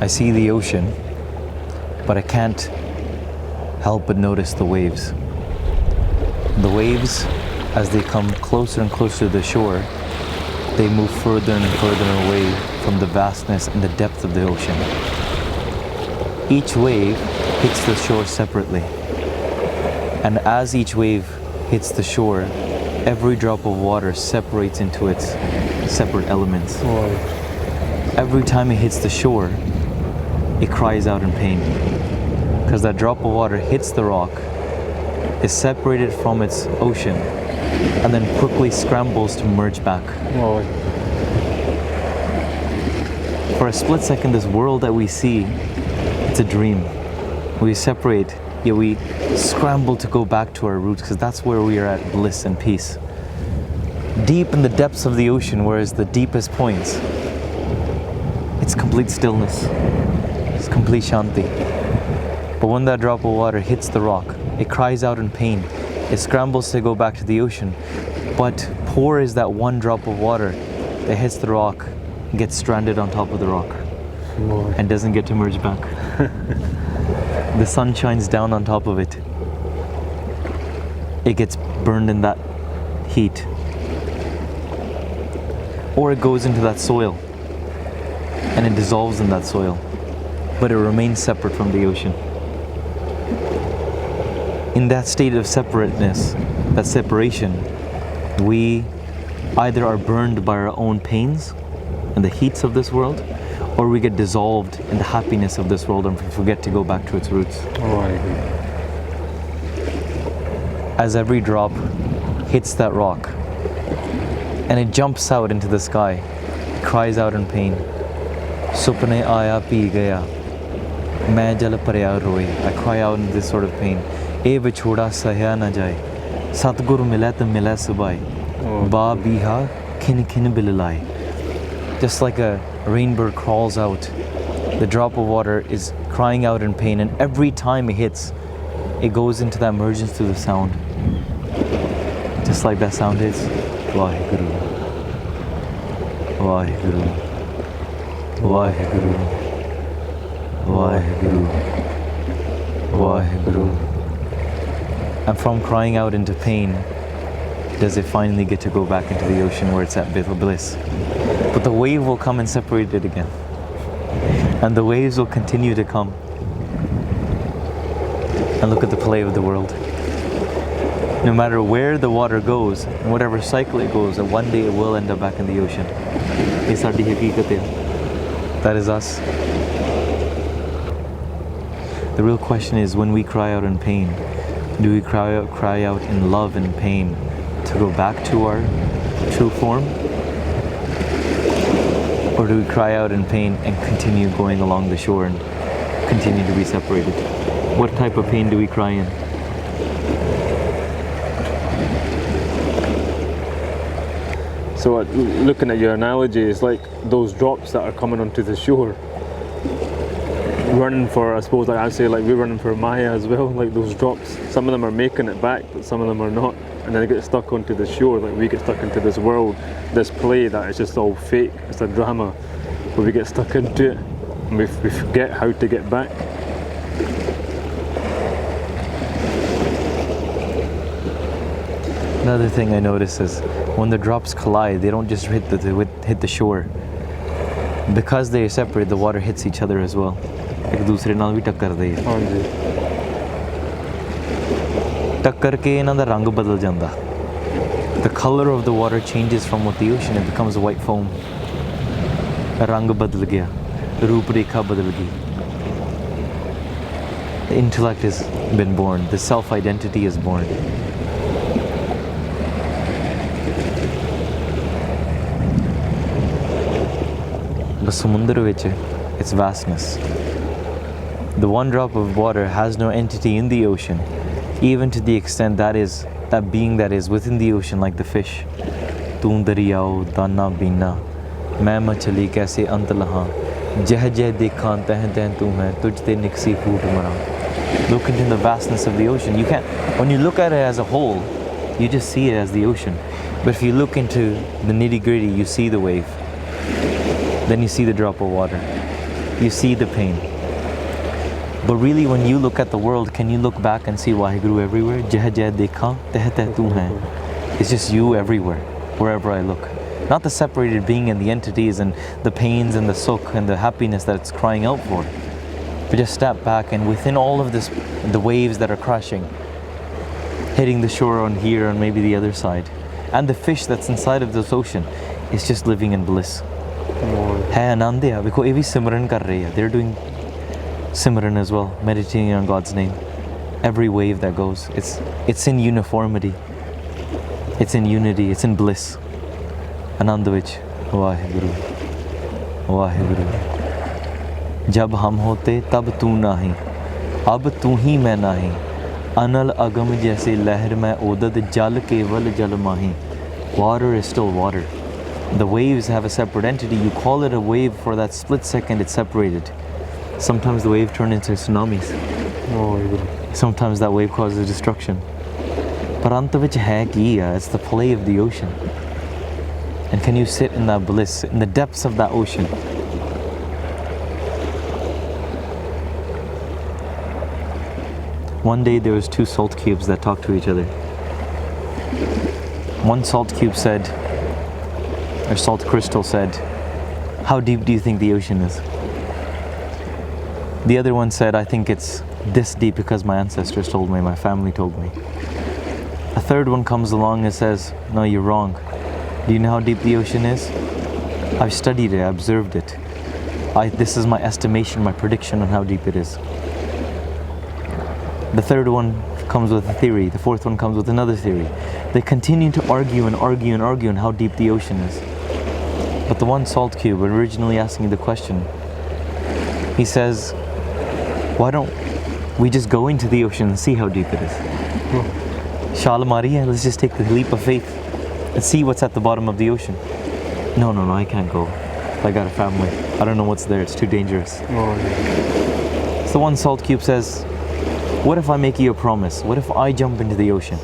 I see the ocean, but I can't help but notice the waves. The waves, as they come closer and closer to the shore, they move further and further away from the vastness and the depth of the ocean. Each wave hits the shore separately. And as each wave hits the shore, every drop of water separates into its separate elements. Wow. Every time it hits the shore, it cries out in pain. Because that drop of water hits the rock, is separated from its ocean, and then quickly scrambles to merge back. Wow. For a split second, this world that we see, it's a dream. We separate, yet we scramble to go back to our roots, because that's where we are at bliss and peace. Deep in the depths of the ocean, whereas the deepest points, it's complete stillness. It's complete shanti. But when that drop of water hits the rock, it cries out in pain. It scrambles to go back to the ocean. But poor is that one drop of water that hits the rock, gets stranded on top of the rock, and doesn't get to merge back. The sun shines down on top of it. It gets burned in that heat. Or it goes into that soil, and it dissolves in that soil, but it remains separate from the ocean. In that state of separateness, that separation, we either are burned by our own pains and the heats of this world, or we get dissolved in the happiness of this world and forget to go back to its roots. As every drop hits that rock and it jumps out into the sky, it cries out in pain. Supne aaya pee gaya, main jal parya roye. I cry out in this sort of pain. E vichhoda sahya na jaye, Satguru mile to mile subai, ba biha khin khin bililai. Just like a rainbird crawls out, the drop of water is crying out in pain, and every time it hits, it goes into that emergence through the sound. Just like that sound is, WhyGuru, WhyGuru, WhyGuru, WhyGuru, WhyGuru. And from crying out into pain, does it finally get to go back into the ocean where it's at bliss. But the wave will come and separate it again. And the waves will continue to come. And look at the play of the world. No matter where the water goes, in whatever cycle it goes, and one day it will end up back in the ocean. That is us. The real question is, when we cry out in pain, do we cry out in love and pain to go back to our true form? Or do we cry out in pain and continue going along the shore and continue to be separated? What type of pain do we cry in? So looking at your analogy, it's like those drops that are coming onto the shore, running for, I suppose, like I say, like we're running for Maya as well, like those drops. Some of them are making it back, but some of them are not. And then they get stuck onto the shore, like we get stuck into this world, this play that is just all fake, it's a drama, where we get stuck into it, and we forget how to get back. Another thing I notice is, when the drops collide, they don't just hit the shore. Because they are separate, the water hits each other as well. एक दूसरे नाल भी टक्कर दे टक्कर के इन्हां दा रंग बदल जांदा. The color of the water changes from what the ocean, it becomes white foam. रंग बदल गया, रूप रेखा बदल गई. The intellect has been born, the self-identity is born. But samundar vich, it's vastness. The one drop of water has no entity in the ocean, even to the extent that being that is within the ocean, like the fish. Toon dariyao dana bina, main machali kaise ant laha, jeh jeh dekhan teh teh tu hai, tujhte niksi phoot mara. Look into the vastness of the ocean. You can't, when you look at it as a whole, you just see it as the ocean. But if you look into the nitty gritty, you see the wave. Then you see the drop of water. you see the pain. But really, when you look at the world, can you look back and see WhyGuru everywhere? Jeh jeh dekha, teh teh tu hai. It's just you everywhere, wherever I look. Not the separated being and the entities and the pains and the sukh and the happiness that it's crying out for. But just step back, and within all of this, the waves that are crashing, hitting the shore on here and maybe the other side, and the fish that's inside of this ocean is just living in bliss. Hai anand hai, because evi simran kar rahe hai. They're doing Simran as well, meditating on God's name. Every wave that goes, it's in uniformity, it's in unity, it's in bliss. Anand vich, WhyGuru, WhyGuru. Jab hum hote, tab tu nahi, ab tu hi main nahi. Anal agam jaise lehr mein odad, jal keval jal mahi. Water is still water. The waves have a separate entity. You call it a wave for that split second, it's separated. Sometimes the wave turns into tsunamis. Sometimes that wave causes destruction. But anta vich hai ki hai, it's the play of the ocean. And can you sit in that bliss, in the depths of that ocean? One day there was two salt cubes that talked to each other. One salt cube said, or salt crystal said, "How deep do you think the ocean is?" The other one said, "I think it's this deep because my ancestors told me, my family told me." A third one comes along and says, "No, you're wrong. Do you know how deep the ocean is? I've studied it, I observed it. This is my estimation, my prediction on how deep it is." The third one comes with a theory, the fourth one comes with another theory. They continue to argue and argue and argue on how deep the ocean is. But the one salt cube, originally asking the question, he says, "Why don't we just go into the ocean and see how deep it is? Shal mari hai, let's just take the leap of faith and see what's at the bottom of the ocean." No, I can't go. I got a family. I don't know what's there, it's too dangerous. So one salt cube says, "What if I make you a promise? What if I jump into the ocean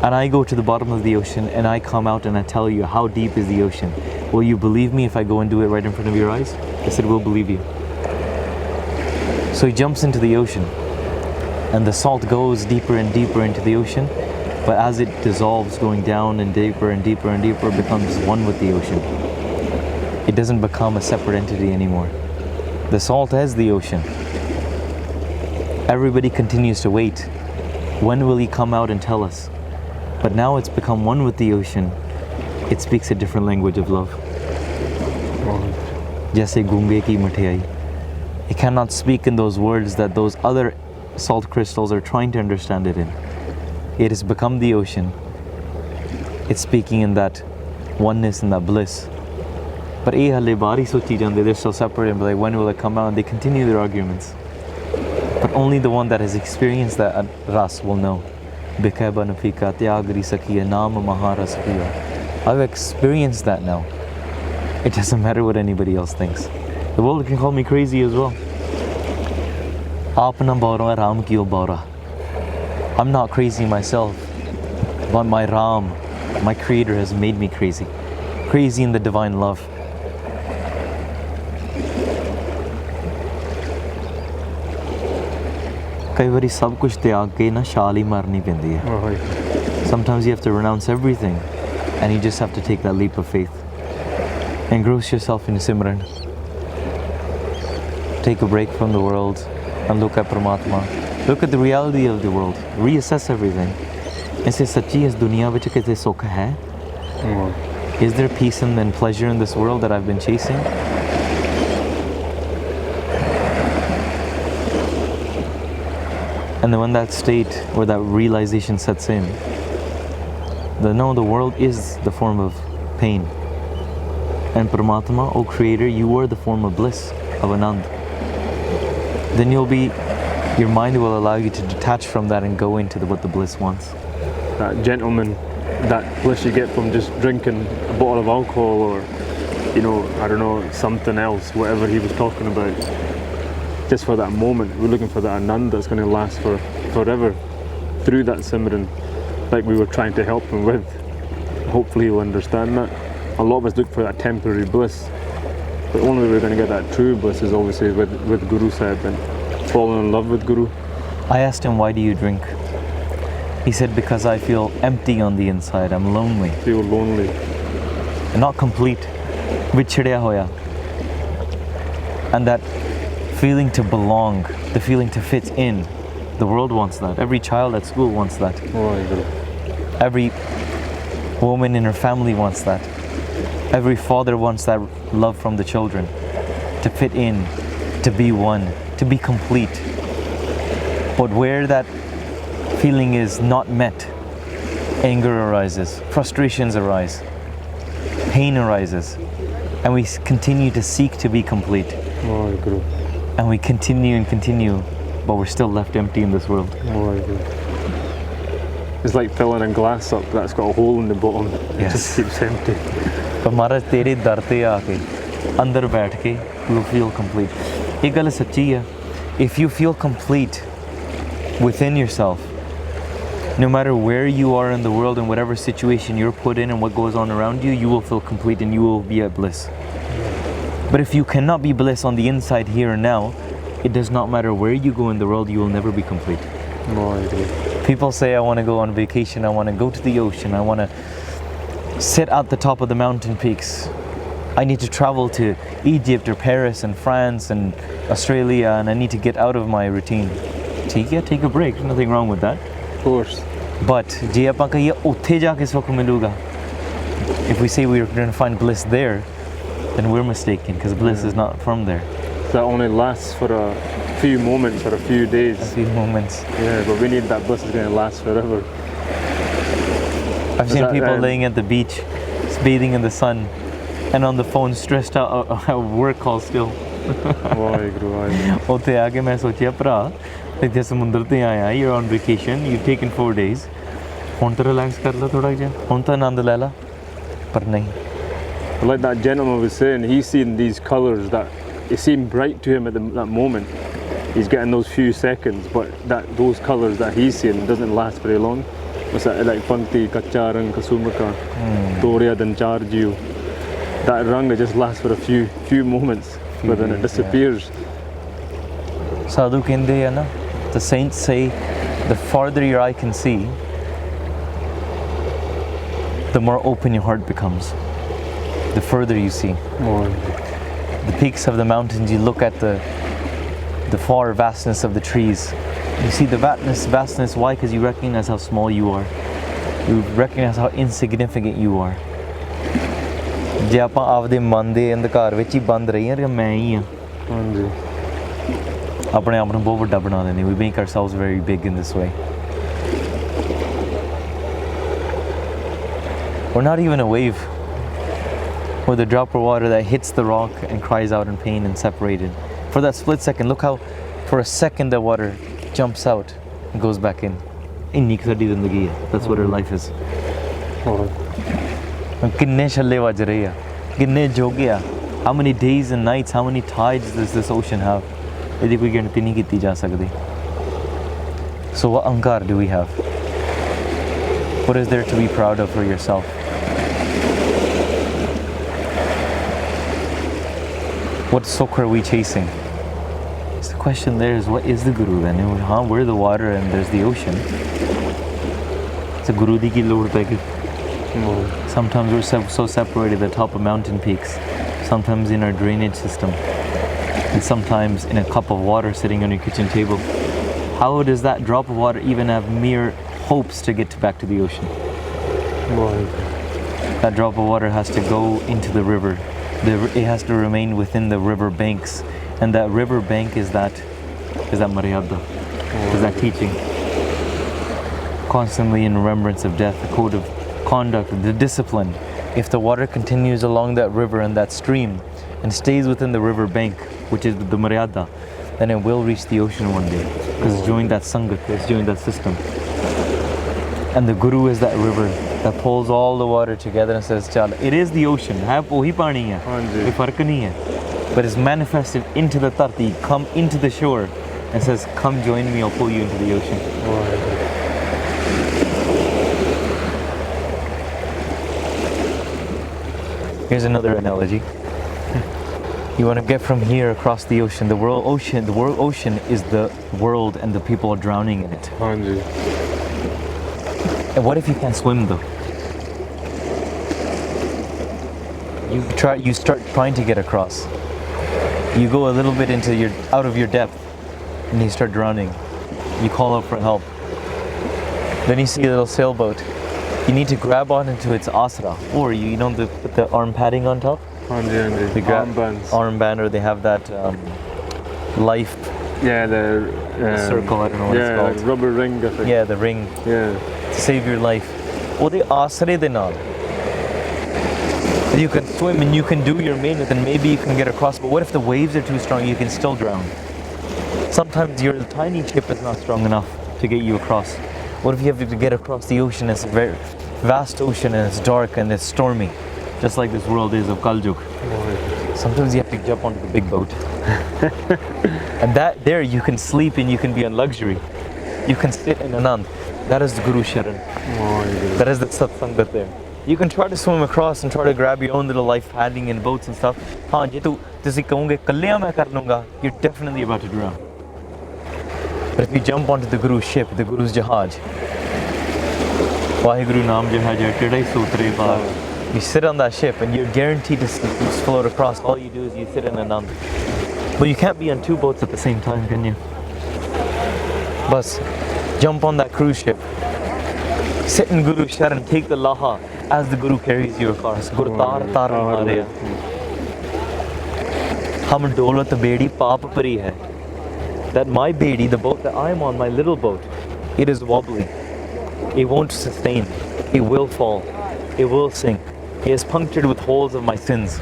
and I go to the bottom of the ocean and I come out and I tell you how deep is the ocean? Will you believe me if I go and do it right in front of your eyes?" They said, "We'll believe you." So he jumps into the ocean, and the salt goes deeper and deeper into the ocean, but as it dissolves, going down and deeper and deeper and deeper, it becomes one with the ocean. It doesn't become a separate entity anymore. The salt is the ocean. Everybody continues to wait. When will he come out and tell us? But now it's become one with the ocean. It speaks a different language of love. Jaise gunge ki mithiai. It cannot speak in those words that those other salt crystals are trying to understand it in. It has become the ocean. It's speaking in that oneness and that bliss. But they're still separate, and like, when will it come out? And they continue their arguments. But only the one that has experienced that ras will know. I've experienced that now. It doesn't matter what anybody else thinks. The world can call me crazy as well. I'm not crazy myself, but my Ram, my Creator, has made me crazy. Crazy in the divine love. Sometimes you have to renounce everything and you just have to take that leap of faith. Engross yourself in Simran. Take a break from the world and look at Paramatma. Look at the reality of the world. Reassess everything. And say, "Sachi, is dunya vich kite sukh hai? Is there peace and pleasure in this world that I've been chasing?" And then when that state or that realization sets in, the world is the form of pain. And Paramatma, O Creator, you are the form of bliss, of Anand. Then your mind will allow you to detach from that and go into what the bliss wants. That gentleman, that bliss you get from just drinking a bottle of alcohol or, I don't know, something else, whatever he was talking about. Just for that moment, we're looking for that Anand that's going to last for forever through that Simran, like we were trying to help him with. Hopefully he'll understand that. A lot of us look for that temporary bliss, The only way we're going to get that true bliss is obviously with Guru Sahib and falling in love with Guru. I asked him, why do you drink? He said, because I feel empty on the inside. I'm lonely. Feel lonely. Not complete. Vichhadya hoya. And that feeling to belong, the feeling to fit in, the world wants that. Every child at school wants that. Every woman in her family wants that. Every father wants that love from the children. To fit in, to be one, to be complete. But where that feeling is not met, anger arises, frustrations arise, pain arises, and we continue to seek to be complete. And we continue and continue, but we're still left empty in this world. It's like filling a glass up that's got a hole in the bottom. It just keeps empty. But Maharaj, tere dar te aake, andar baith ke, you will feel complete. Ek gal sachi hai. If you feel complete within yourself, no matter where you are in the world and whatever situation you're put in and what goes on around you, you will feel complete and you will be at bliss. But if you cannot be bliss on the inside here and now, it does not matter where you go in the world, you will never be complete. People say, I want to go on vacation, I want to go to the ocean, I want to sit at the top of the mountain peaks. I need to travel to Egypt or Paris and France and Australia, and I need to get out of my routine. Take a break, there's nothing wrong with that. Of course. But if we say we're going to find bliss there, then we're mistaken, because bliss is not from there. That only lasts for a few moments or a few days. A few moments. Yeah, but we need that bliss is going to last forever. I've seen people laying at the beach, bathing in the sun, and on the phone stressed out a work call still. Utte aake main sochiya pra, ithe samundar te aaya, you're on vacation, you've taken 4 days. Hun to relax kar la thoda jiha, hun to aanand le la, par nahi. Like that gentleman was saying, he's seen these colours that it seemed bright to him at that moment. He's getting those few seconds, but those colours that he's seeing doesn't last very long. It's like Pankti, Kacharang, Kasumaka, Toria, then Charjiu. That ranga just lasts for a few moments, but then it disappears. Sadhu kende hai na, the saints say, the farther your eye can see, the more open your heart becomes. The further you see. The peaks of the mountains, you look at the far vastness of the trees. You see the vastness, why? Because you recognize how small you are. You recognize how insignificant you are. ਜੇ ਆਪਾਂ ਆਪਦੇ ਮਨ ਦੇ ਅੰਧਕਾਰ ਵਿੱਚ ਹੀ ਬੰਦ ਰਹੀਏ ਕਿ ਮੈਂ ਹੀ ਹਾਂ ਆਪਣੇ ਆਪ ਨੂੰ ਬਹੁਤ ਵੱਡਾ ਬਣਾ ਦਿੰਦੇ. We make ourselves very big in this way. We're not even a wave. Or the drop of water that hits the rock and cries out in pain and separated. For that split second, look how for a second the water jumps out and goes back in. That's what our life is. How many days and nights, how many tides does this ocean have? So what ankar do we have? What is there to be proud of for yourself? What sukh are we chasing? So the question there is, what is the Guru then? We're the water and there's the ocean. It's a Guru di ki lod pegi. Sometimes we're so separated at the top of mountain peaks. Sometimes in our drainage system. And sometimes in a cup of water sitting on your kitchen table. How does that drop of water even have mere hopes to get back to the ocean? That drop of water has to go into the river. It has to remain within the river banks, and that river bank is that maryada, is that teaching. Constantly in remembrance of death, the code of conduct, the discipline. If the water continues along that river and that stream and stays within the river bank, which is the maryada, then it will reach the ocean one day, because it's doing that sangat, it's doing that system. And the Guru is that river that pulls all the water together and says, Chal, it is the ocean, but it's manifested into the tarti, come into the shore and says, come join me, I'll pull you into the ocean. Here's another analogy. You want to get from here across the ocean. The world ocean is the world, and the people are drowning in it. Hanji. And what if you can't swim though? You start trying to get across. You go a little bit out of your depth, and you start drowning. You call out for help. Then you see a little sailboat. You need to grab on into its asra, or you know put the arm padding on top. The armband, or they have that life. Yeah, the circle. I don't know what it's called. Yeah, rubber ring. I think. Yeah, the ring. Yeah. To save your life. Well, they asre de naal. You can swim and you can do your mehnat, and maybe you can get across. But what if the waves are too strong? You can still drown. Sometimes your tiny ship is not strong enough to get you across. What if you have to get across the ocean? It's a very vast ocean, and it's dark and it's stormy, just like this world is of Kaljuk. Sometimes you have to jump onto the big boat. And there you can sleep and you can be in luxury. You can sit in Anand. That is the Guru Sharan. That is the Satsangat there. You can try to swim across and try to grab your own little life padding in boats and stuff. You're definitely about to drown. But if you jump onto the Guru's ship, the Guru's Jahaj, WhyGuru Naam Jahaj, you sit on that ship and you're guaranteed to float across. All you do is you sit in Anand. But you can't be on two boats at the same time, can you? Bus, jump on that cruise ship, sit in Guru Sharan, take the Laha as the Guru carries you across. Guru tar tar mare. Hum dolat bedi paap pari hai. That my bedi, the boat that I'm on, my little boat, it is wobbly. It won't sustain. It will fall. It will sink. It is punctured with holes of my sins.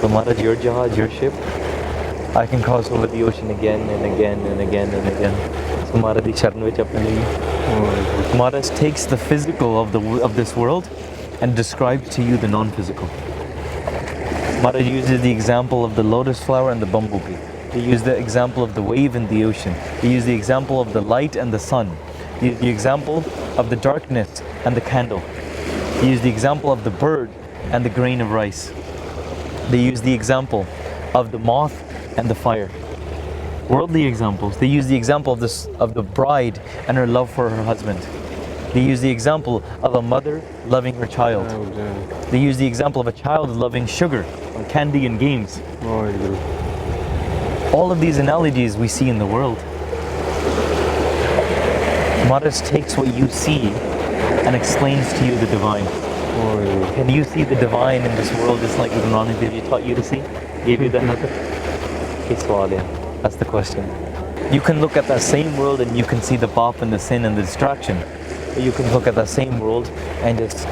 So Maharaj, your Jahaj, your ship, I can cross over the ocean again and again and again and again. So Maharaj di sharan vich apne Maharaj takes the physical of this world and describes to you the non-physical. Maharaj uses the example of the lotus flower and the bumblebee. He used the example of the wave in the ocean. He used the example of the light and the sun. He used the example of the darkness and the candle. He used the example of the bird and the grain of rice. They used the example of the moth and the fire. Worldly examples. They use the example of the bride and her love for her husband. They use the example of a mother loving her child. They use the example of a child loving sugar and candy and games. All of these analogies we see in the world. Maharaj takes what you see and explains to you the divine. Can you see the divine in this world just like Guru Nanak Dev Ji taught you to see? Gave you that nazar? That's the question. You can look at that same world and you can see the pop and the sin and the distraction. But you can look at that same world and just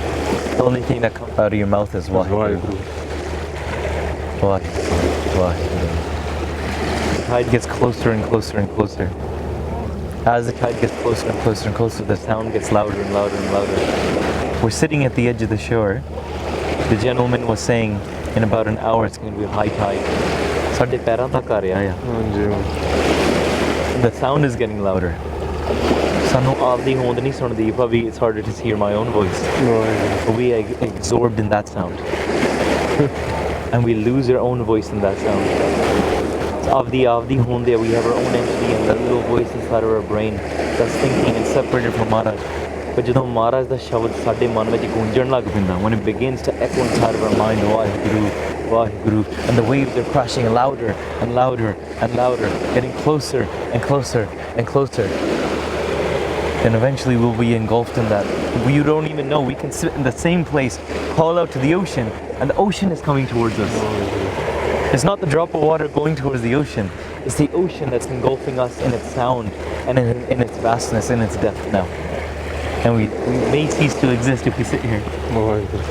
the only thing that comes out of your mouth is WhyGuru. The tide gets closer and closer and closer. As the tide gets closer and closer and closer, the sound gets louder and louder and louder. We're sitting at the edge of the shore. The gentleman was saying in about an hour it's going to be high tide. The sound is getting louder. It's harder to hear my own voice. But we are absorbed in that sound. And we lose our own voice in that sound. We have our own entity and that little voice inside of our brain that's thinking and separated from Maharaj. But when Maharaj da shabad sade man vich gunjan lag pinda, when it begins to echo inside of our mind, WhyGuru, WhyGuru, and the waves are crashing louder and louder and louder, getting closer and closer and closer. And eventually we'll be engulfed in that. You don't even know. We can sit in the same place, call out to the ocean, and the ocean is coming towards us. It's not the drop of water going towards the ocean. It's the ocean that's engulfing us in its sound and in its vastness, in its depth now. And we may cease to exist if we sit here. WhyGuru.